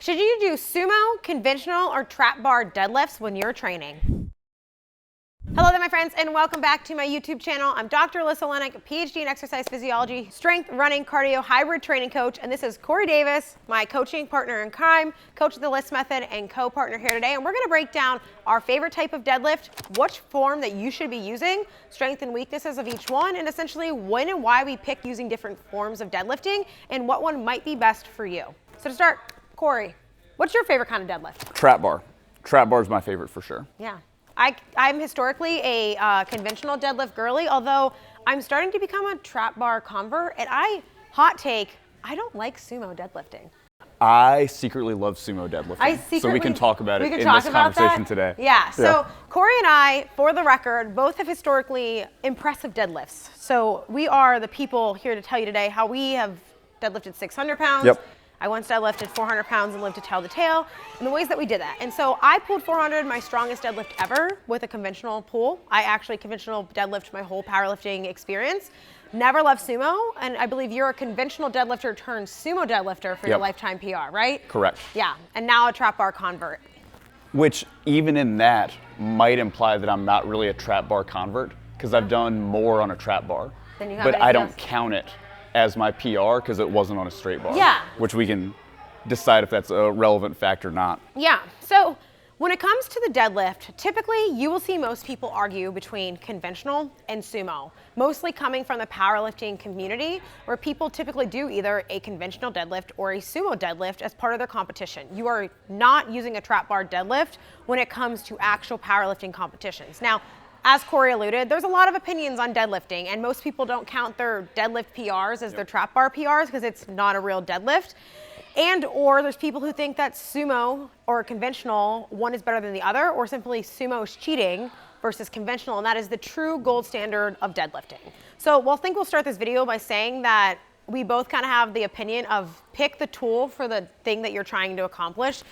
Should you do sumo, conventional, or trap bar deadlifts when you're training? Hello there, my friends, and welcome back to my YouTube channel. I'm Dr. Alyssa Olenick, a PhD in exercise physiology, strength, running, cardio, hybrid training coach, and this is Corey Davis, my coaching partner in crime, coach of the Lyss method, and co-partner here today. And we're gonna break down our favorite type of deadlift, which form that you should be using, strength and weaknesses of each one, and essentially when and why we pick using different forms of deadlifting, and what one might be best for you. So to start, Corey, what's your favorite kind of deadlift? Trap bar. Trap bar is my favorite for sure. Yeah. I'm historically a conventional deadlift girly, although I'm starting to become a trap bar convert, and hot take, I don't like sumo deadlifting. I secretly love sumo deadlifting. So we can talk about it in this conversation today. Yeah, so Corey and I, for the record, both have historically impressive deadlifts. So we are the people here to tell you today how we have deadlifted 600 pounds. Yep. I once deadlifted 400 pounds and lived to tell the tale, and the ways that we did that. And so I pulled 400, my strongest deadlift ever, with a conventional pull. I actually conventional deadlift my whole powerlifting experience. Never loved sumo, and I believe you're a conventional deadlifter turned sumo deadlifter for your lifetime PR, right? Correct. Yeah, and now a trap bar convert. Which even in that might imply that I'm not really a trap bar convert, because I've done more on a trap bar, but I don't count it as my PR because it wasn't on a straight bar. Yeah. Which we can decide if that's a relevant fact or not. Yeah, so when it comes to the deadlift, typically you will see most people argue between conventional and sumo, mostly coming from the powerlifting community, where people typically do either a conventional deadlift or a sumo deadlift as part of their competition. You are not using a trap bar deadlift when it comes to actual powerlifting competitions. Now, as Corey alluded, there's a lot of opinions on deadlifting, and most people don't count their deadlift PRs as their trap bar PRs because it's not a real deadlift. Or there's people who think that sumo or conventional, one is better than the other, or simply sumo is cheating versus conventional, and that is the true gold standard of deadlifting. So I think we'll start this video by saying that we both kind of have the opinion of pick the tool for the thing that you're trying to accomplish.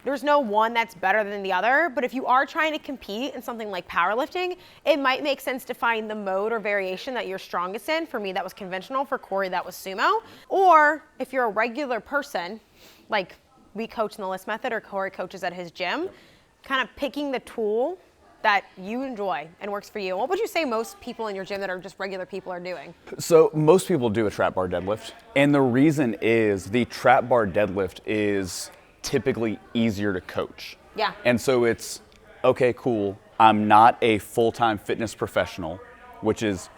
There's no one that's better than the other, but if you are trying to compete in something like powerlifting, it might make sense to find the mode or variation that you're strongest in. For me, that was conventional. For Corey, that was sumo. Or if you're a regular person, like we coach in the Lyss method or Corey coaches at his gym, kind of picking the tool that you enjoy and works for you. What would you say most people in your gym that are just regular people are doing? So most people do a trap bar deadlift, and the reason is the trap bar deadlift is typically easier to coach. Yeah. And so it's, okay, cool, I'm not a full-time fitness professional, which is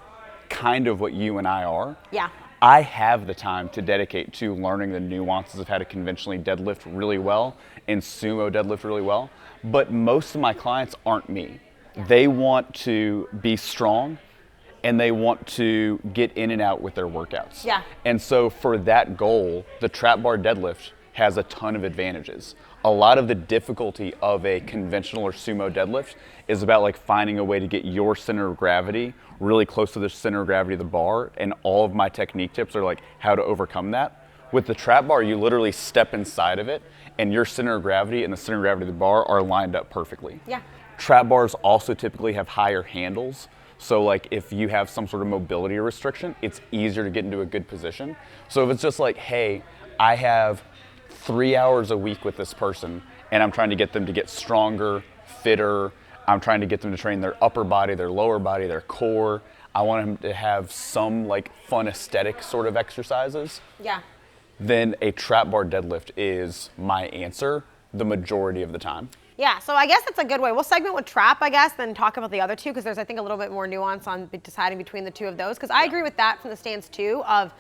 kind of what you and I are. Yeah. I have the time to dedicate to learning the nuances of how to conventionally deadlift really well and sumo deadlift really well, but most of my clients aren't me. They want to be strong and they want to get in and out with their workouts. Yeah. And so for that goal, the trap bar deadlift has a ton of advantages. A lot of the difficulty of a conventional or sumo deadlift is about like finding a way to get your center of gravity really close to the center of gravity of the bar, and all of my technique tips are like how to overcome that. With the trap bar, you literally step inside of it and your center of gravity and the center of gravity of the bar are lined up perfectly. Yeah. Trap bars also typically have higher handles, so like if you have some sort of mobility restriction, it's easier to get into a good position. So if it's just like, hey, I have 3 hours a week with this person and I'm trying to get them to get stronger, fitter, I'm trying to get them to train their upper body, their lower body, their core. I want them to have some like fun aesthetic sort of exercises. Yeah. Then a trap bar deadlift is my answer the majority of the time. Yeah, so I guess that's a good way. We'll segment with trap, I guess, then talk about the other two, because there's, I think, a little bit more nuance on deciding between the two of those, because I agree with that from the stance too of,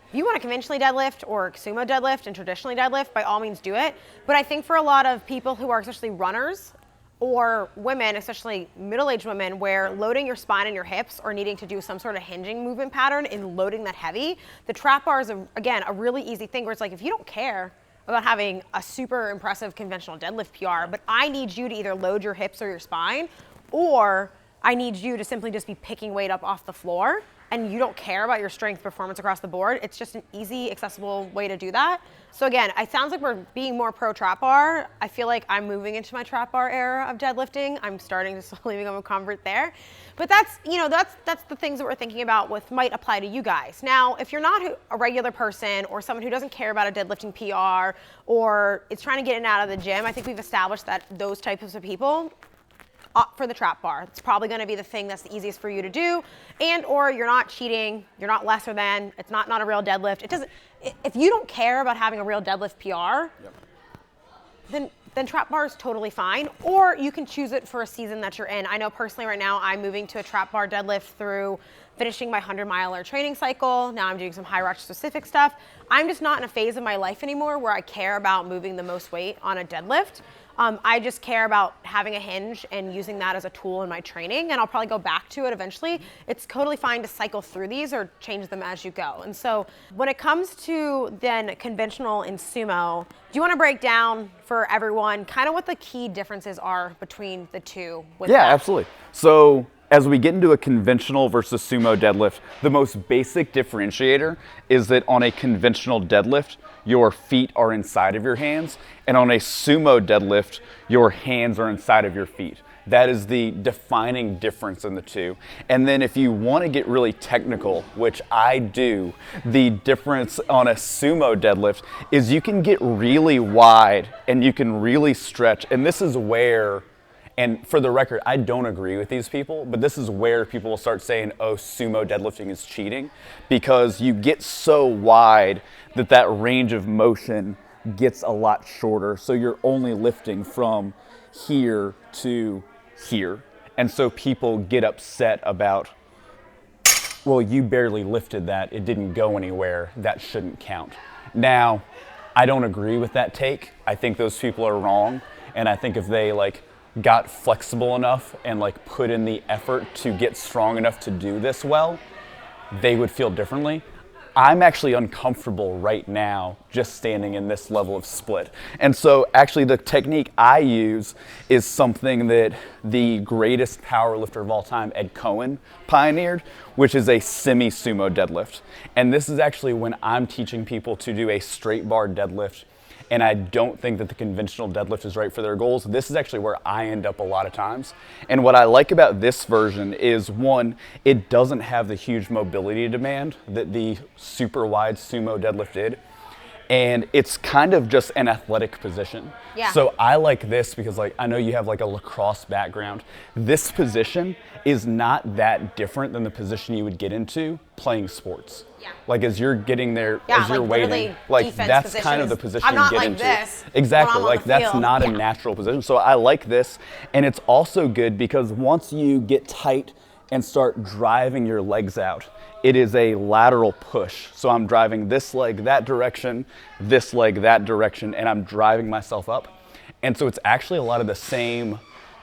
if you want to conventionally deadlift or sumo deadlift and traditionally deadlift, by all means do it. But I think for a lot of people who are especially runners or women, especially middle-aged women, where loading your spine and your hips or needing to do some sort of hinging movement pattern and loading that heavy, the trap bar is, again, a really easy thing where it's like, if you don't care about having a super impressive conventional deadlift PR, but I need you to either load your hips or your spine, or I need you to simply just be picking weight up off the floor and you don't care about your strength performance across the board, it's just an easy, accessible way to do that. So again, it sounds like we're being more pro trap bar. I feel like I'm moving into my trap bar era of deadlifting. I'm starting to slowly become a convert there. But that's, you know, that's the things that we're thinking about with might apply to you guys. Now, if you're not a regular person or someone who doesn't care about a deadlifting PR or is trying to get in and out of the gym, I think we've established that those types of people opt for the trap bar. It's probably going to be the thing that's the easiest for you to do, and or you're not cheating, you're not lesser than, it's not a real deadlift. It doesn't, if you don't care about having a real deadlift PR, then trap bar is totally fine, or you can choose it for a season that you're in. I know personally right now I'm moving to a trap bar deadlift through finishing my 100-miler training cycle. Now I'm doing some high rush specific stuff. I'm just not in a phase of my life anymore where I care about moving the most weight on a deadlift. I just care about having a hinge and using that as a tool in my training, and I'll probably go back to it eventually. It's totally fine to cycle through these or change them as you go. And so when it comes to then conventional and sumo, do you want to break down for everyone kind of what the key differences are between the two? Yeah, absolutely. So as we get into a conventional versus sumo deadlift, the most basic differentiator is that on a conventional deadlift, your feet are inside of your hands, and on a sumo deadlift, your hands are inside of your feet. That is the defining difference in the two. And then if you want to get really technical, which I do, the difference on a sumo deadlift is you can get really wide and you can really stretch. And this is where, and for the record, I don't agree with these people, but this is where people will start saying, oh, sumo deadlifting is cheating, because you get so wide that that range of motion gets a lot shorter. So you're only lifting from here to here. And so people get upset about, well, you barely lifted that. It didn't go anywhere. That shouldn't count. Now, I don't agree with that take. I think those people are wrong. And I think if they got flexible enough and put in the effort to get strong enough to do this well, they would feel differently. I'm actually uncomfortable right now just standing in this level of split. And so actually the technique I use is something that the greatest powerlifter of all time, Ed Cohen, pioneered, which is a semi-sumo deadlift. And this is actually when I'm teaching people to do a straight bar deadlift, and I don't think that the conventional deadlift is right for their goals. This is actually where I end up a lot of times. And what I like about this version is, one, it doesn't have the huge mobility demand that the super wide sumo deadlift did. And it's kind of just an athletic position. Yeah. So I like this because I know you have a lacrosse background. This position is not that different than the position you would get into playing sports. Yeah. As you're getting there, as you're waiting, that's kind of the position I'm not you get like into. this Exactly, that's not a natural position. So I like this, and it's also good because once you get tight and start driving your legs out, it is a lateral push. So I'm driving this leg that direction, this leg that direction, and I'm driving myself up. And so it's actually a lot of the same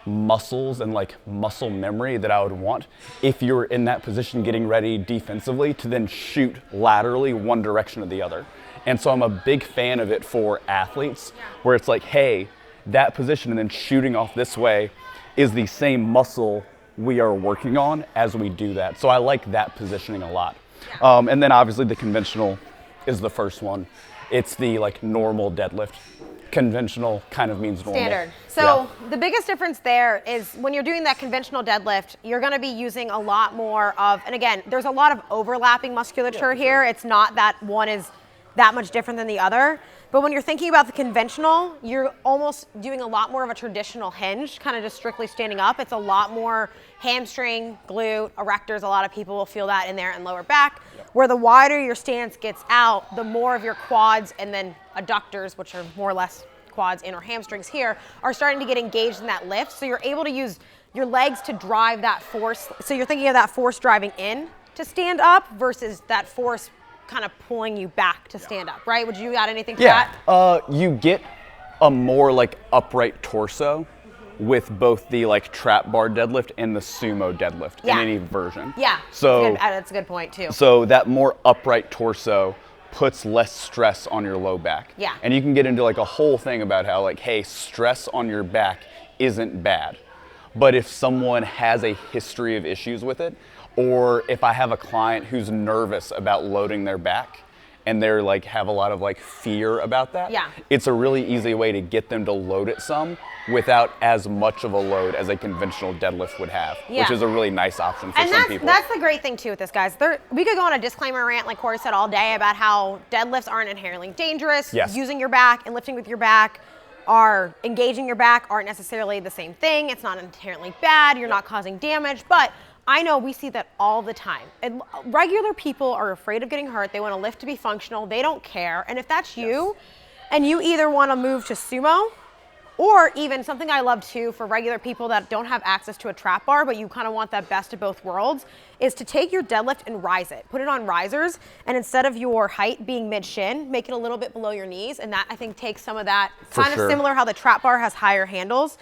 muscles and muscle memory that I would want if you're in that position getting ready defensively to then shoot laterally one direction or the other. And so I'm a big fan of it for athletes where it's hey, that position and then shooting off this way is the same muscle we are working on as we do that. So I like that positioning a lot. And then obviously the conventional is the first one. It's the normal deadlift. Conventional kind of means normal. Standard. So the biggest difference there is when you're doing that conventional deadlift, you're going to be using a lot more of, and again, there's a lot of overlapping musculature here. It's not that one is that much different than the other. But when you're thinking about the conventional, you're almost doing a lot more of a traditional hinge, kind of just strictly standing up. It's a lot more hamstring, glute, erectors. A lot of people will feel that in there and lower back. Where the wider your stance gets out, the more of your quads and then adductors, which are more or less quads and or hamstrings here, are starting to get engaged in that lift. So you're able to use your legs to drive that force. So you're thinking of that force driving in to stand up versus that force kind of pulling you back to stand up, right? Would you add anything to that? You get a more upright torso with both the trap bar deadlift and the sumo deadlift in any version. Yeah, so that's a good point too. So that more upright torso puts less stress on your low back. Yeah. And you can get into a whole thing about how hey, stress on your back isn't bad. But if someone has a history of issues with it, Or if I have a client who's nervous about loading their back and they're like have a lot of like fear about that, Yeah. it's a really easy way to get them to load it some without as much of a load as a conventional deadlift would have, Yeah. which is a really nice option for And some people. that's the great thing too with this, guys. We could go on a disclaimer rant, like Corey said, all day about how deadlifts aren't inherently dangerous. Yes. Using your back and lifting with your back are engaging your back aren't necessarily the same thing. It's not inherently bad. You're not causing damage, but I know we see that all the time. And regular people are afraid of getting hurt. They want to lift to be functional. They don't care. And if that's you, and you either want to move to sumo, or even something I love too for regular people that don't have access to a trap bar, but you kind of want that best of both worlds, is to take your deadlift and rise it. Put it on risers, and instead of your height being mid-shin, make it a little bit below your knees, and that I think takes some of that, kind of similar how the trap bar has higher handles.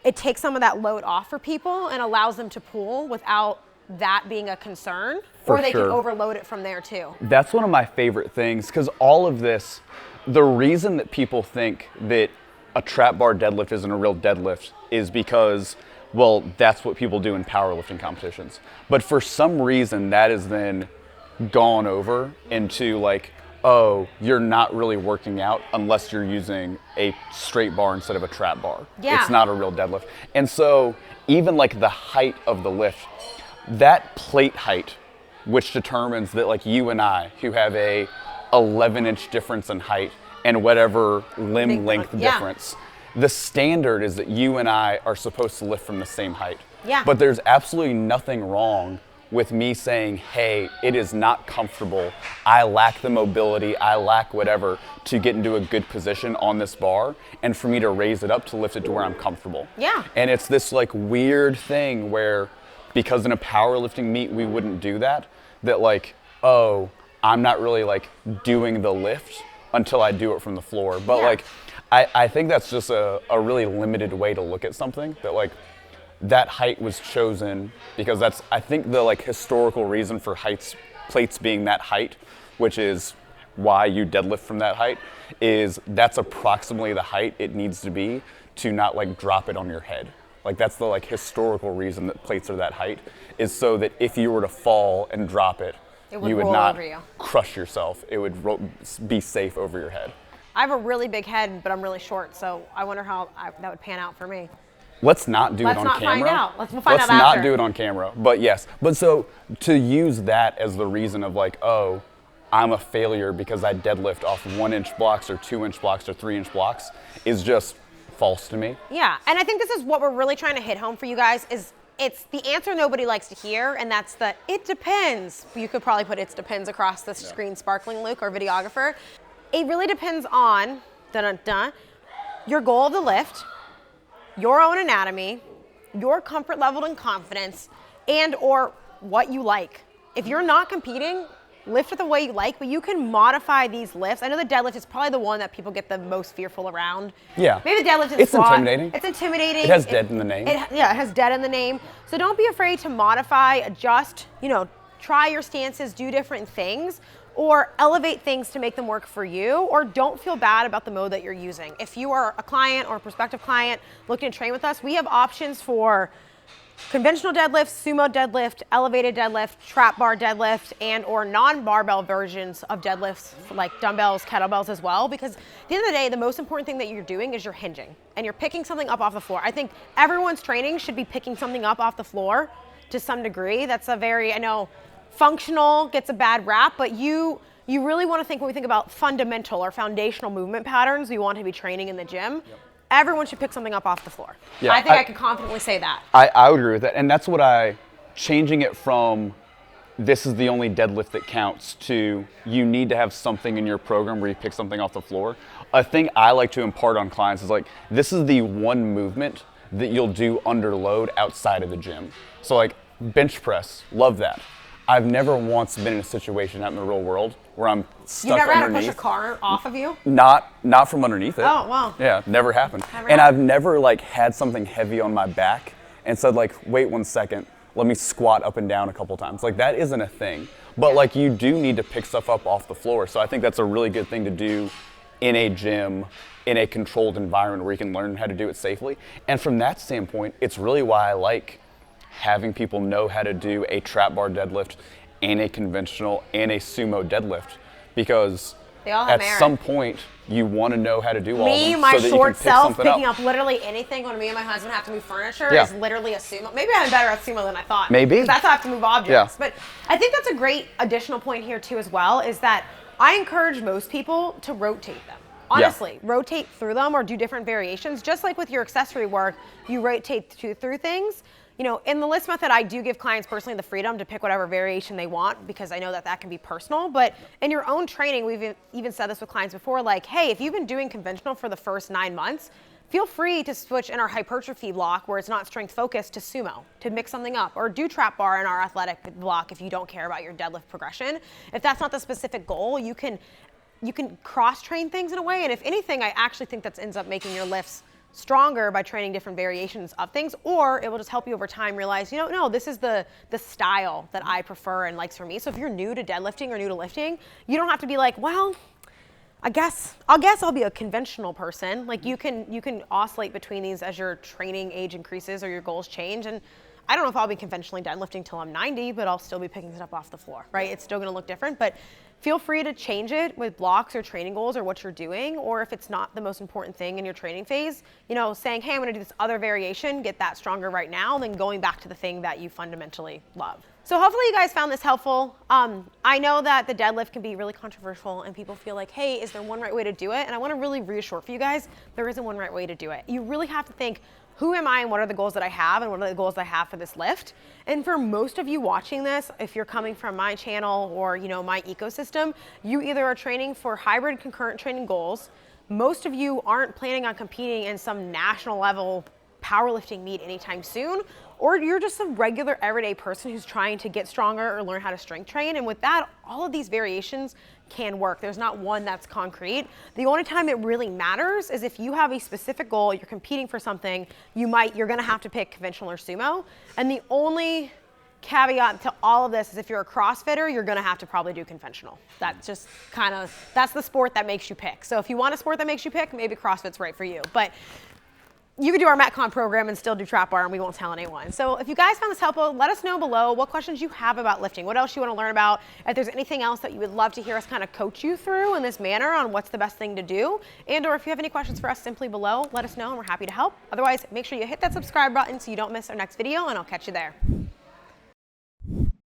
It takes some of that load off for people and allows them to pull without that being a concern, or they can overload it from there too. That's one of my favorite things, because all of this, the reason that people think that a trap bar deadlift isn't a real deadlift is because, well, that's what people do in powerlifting competitions. But for some reason, that is then gone over into like, oh, you're not really working out unless you're using a straight bar instead of a trap bar. Yeah. It's not a real deadlift. And so even like the height of the lift, that plate height, which determines that like you and I, who have a 11-inch difference in height and whatever limb length difference, the standard is that you and I are supposed to lift from the same height. Yeah. But there's absolutely nothing wrong with me saying, hey, it is not comfortable. I lack the mobility, I lack whatever to get into a good position on this bar, and for me to raise it up to lift it to where I'm comfortable. Yeah. And it's this like weird thing where, because in a powerlifting meet we wouldn't do that like, oh, I'm not really like doing the lift until I do it from the floor. But like, I think that's just a really limited way to look at something, that like that height was chosen because that's, I think, the like historical reason for plates being that height, which is why you deadlift from that height, is that's approximately the height it needs to be to not like drop it on your head. Like that's the like historical reason that plates are that height, is so that if you were to fall and drop it, you would not crush yourself. It would be safe over your head. I have a really big head, but I'm really short, so I wonder how that would pan out for me. Let's not do it on camera. Let's not find out. Let's find out Let's after. not do it on camera. But yes, but so to use that as the reason of like, oh, I'm a failure because I deadlift off 1-inch blocks or 2-inch blocks or 3-inch blocks is just false to me. Yeah, and I think this is what we're really trying to hit home for you guys, is it's the answer nobody likes to hear, and that's the it depends. You could probably put it depends across the screen, sparkling Luke, our videographer. It really depends on your goal of the lift, your own anatomy, your comfort level and confidence, and or what you like. If you're not competing, lift it the way you like, but you can modify these lifts. I know the deadlift is probably the one that people get the most fearful around. Yeah. Maybe the deadlift and it's squat. Intimidating. It's intimidating. It has dead in the name. It has dead in the name. So don't be afraid to modify, adjust, try your stances, do different things, or elevate things to make them work for you, or don't feel bad about the mode that you're using. If you are a client or a prospective client looking to train with us, we have options for conventional deadlift, sumo deadlift, elevated deadlift, trap bar deadlift, and or non-barbell versions of deadlifts like dumbbells, kettlebells as well, because at the end of the day, the most important thing that you're doing is you're hinging and you're picking something up off the floor. I think everyone's training should be picking something up off the floor to some degree. That's a very, I know, functional gets a bad rap, but you really want to think, when we think about fundamental or foundational movement patterns we want to be training in the gym, everyone should pick something up off the floor. Yeah, I think I can confidently say that. I would agree with that. And that's what changing it from this is the only deadlift that counts to you need to have something in your program where you pick something off the floor. A thing I like to impart on clients is like, this is the one movement that you'll do under load outside of the gym. So like bench press, love that. I've never once been in a situation out in the real world where I'm stuck underneath. You never had to push a car off of you? Not from underneath it. Oh, wow. Yeah, never happened. I've never like had something heavy on my back and said like, wait 1 second, let me squat up and down a couple times. Like that isn't a thing. But like you do need to pick stuff up off the floor. So I think that's a really good thing to do in a gym, in a controlled environment where you can learn how to do it safely. And from that standpoint, it's really why I like having people know how to do a trap bar deadlift and a conventional and a sumo deadlift, because they all have at merit. some point you want to know how to do all of them. Me, my so that short you can self, pick picking up literally anything when me and my husband have to move furniture Yeah. is literally a sumo. Maybe I'm better at sumo than I thought. Maybe. 'Cause that's how I have to move objects. Yeah. But I think that's a great additional point here too as well, is that I encourage most people to rotate them. Honestly, rotate through them or do different variations. Just like with your accessory work, you rotate through things. You know, in the Lyss method, I do give clients personally the freedom to pick whatever variation they want, because I know that that can be personal. But in your own training, we've even said this with clients before, like, hey, if you've been doing conventional for the first 9 months, feel free to switch in our hypertrophy block where it's not strength focused to sumo, to mix something up, or do trap bar in our athletic block if you don't care about your deadlift progression. If that's not the specific goal, you can cross train things in a way. And if anything, I actually think that ends up making your lifts stronger by training different variations of things, or it will just help you over time realize, you know, no, this is the style that I prefer and likes for me. So if you're new to deadlifting or new to lifting, you don't have to be like, well, I guess I'll be a conventional person. Like you can oscillate between these as your training age increases or your goals change. And I don't know if I'll be conventionally deadlifting till I'm 90, but I'll still be picking it up off the floor, right? It's still gonna look different, but feel free to change it with blocks or training goals or what you're doing, or if it's not the most important thing in your training phase, you know, saying, hey, I'm gonna do this other variation, get that stronger right now, then going back to the thing that you fundamentally love. So hopefully you guys found this helpful. I know that the deadlift can be really controversial and people feel like, hey, is there one right way to do it? And I wanna really reassure for you guys, there isn't one right way to do it. You really have to think, who am I and what are the goals that I have and what are the goals I have for this lift? And for most of you watching this, if you're coming from my channel or, you know, my ecosystem, you either are training for hybrid concurrent training goals. Most of you aren't planning on competing in some national level powerlifting meet anytime soon, or you're just a regular everyday person who's trying to get stronger or learn how to strength train. And with that, all of these variations can work. There's not one that's concrete. The only time it really matters is if you have a specific goal, you're competing for something, you're gonna have to pick conventional or sumo. And the only caveat to all of this is if you're a CrossFitter, you're gonna have to probably do conventional. That's just that's the sport that makes you pick. So if you want a sport that makes you pick, maybe CrossFit's right for you. But you can do our Metcon program and still do trap bar and we won't tell anyone. So if you guys found this helpful, let us know below what questions you have about lifting, what else you want to learn about, if there's anything else that you would love to hear us kind of coach you through in this manner on what's the best thing to do, and or if you have any questions for us simply below, let us know and we're happy to help. Otherwise, make sure you hit that subscribe button so you don't miss our next video, and I'll catch you there.